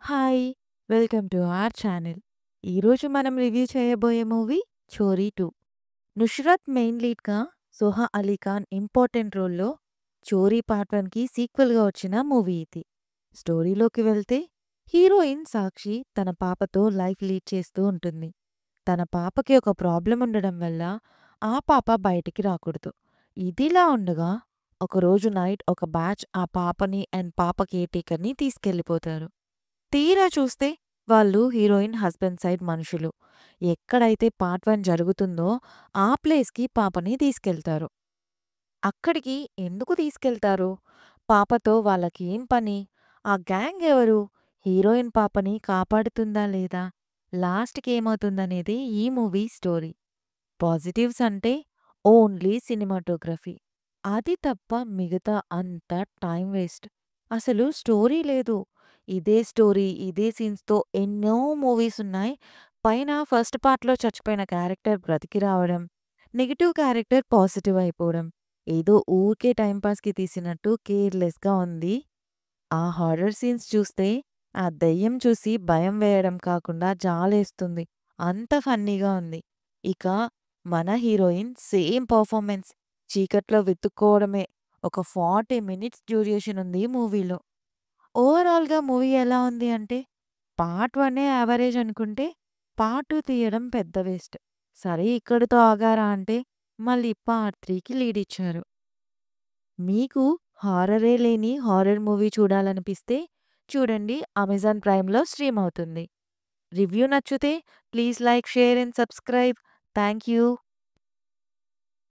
Hi! Welcome to our channel. ఈరోజు మనం review చేయబోయే మూవీ 'చోరీ 2'. నుష్రత్ మెయిన్ లీడ్‌గా, సోహా అలీ ఖాన్ ఇంపార్టెంట్ రోల్‌లో 'చోరీ పార్ట్ 1'కి సీక్వెల్‌గా వచ్చిన మూవీ ఇది. స్టోరీలోకి వెళ్తే హీరోయిన్ సాక్షి తన పాపతో లైఫ్ లీడ్ చేస్తూ ఉంటుంది. తన పాపకి ఒక ప్రాబ్లమ్ ఉండడం వల్ల ఆ పాప బయటికి రాకూడదు. ఇదిలా ఉండగా ఒకరోజు నైట్ ఒక బ్యాచ్ ఆ పాపని అండ్ పాప కేర్‌టేకర్‌ని తీసుకెళ్ళిపోతారు. తీరా చూస్తే వాళ్ళు హీరోయిన్ హస్బెండ్ సైడ్ మనుషులు. ఎక్కడైతే పార్ట్ 1 జరుగుతుందో ఆ ప్లేస్‌కి పాపని తీసుకెళ్తారు. అక్కడికి ఎందుకు తీసుకెళ్తారు? పాపతో వాళ్ళకేం పని? ఆ గ్యాంగ్ ఎవరు? హీరోయిన్ పాపని కాపాడుతుందా లేదా? లాస్ట్‌కి ఏమవుతుందనేదే ఈ మూవీ స్టోరీ. పాజిటివ్స్ అంటే ఓన్లీ సినిమాటోగ్రఫీ. అది తప్ప మిగతా అంతా టైం వేస్ట్. అసలు స్టోరీ లేదు. ఇదే స్టోరీ, ఇదే సీన్స్‌తో ఎన్నో మూవీస్ ఉన్నాయి. పైన ఫస్ట్ పార్ట్‌లో చచ్చిపోయిన క్యారెక్టర్ బ్రతికి రావడం, నెగెటివ్ క్యారెక్టర్ పాజిటివ్ అయిపోవడం. ఏదో ఊరికే టైమ్ పాస్‌కి తీసినట్టు కేర్‌లెస్‌గా ఉంది. ఆ హారర్ సీన్స్ చూస్తే ఆ దెయ్యం చూసి భయం వేయడం కాకుండా జాలేస్తుంది. అంత ఫన్నీగా ఉంది. ఇక మన హీరోయిన్ సేమ్ పర్ఫార్మెన్స్. చీకట్లో వెతుక్కోవడమే. ఒక 40 మినిట్స్ డ్యూరేషన్ ఉంది మూవీలో. ఓవరాల్‌గా మూవీ ఎలా ఉంది అంటే, పార్ట్ 1 యావరేజ్ అనుకుంటే, పార్ట్ 2 తీయడం పెద్ద వేస్ట్. సరే ఇక్కడితో ఆగారా అంటే, మళ్ళీ పార్ట్ 3కి లీడ్ ఇచ్చారు. మీకు హారరే లేని హారర్ మూవీ చూడాలనిపిస్తే చూడండి, అమెజాన్ ప్రైమ్‌లో స్ట్రీమ్ అవుతుంది. రివ్యూ నచ్చితే please like, share and subscribe. Thank you.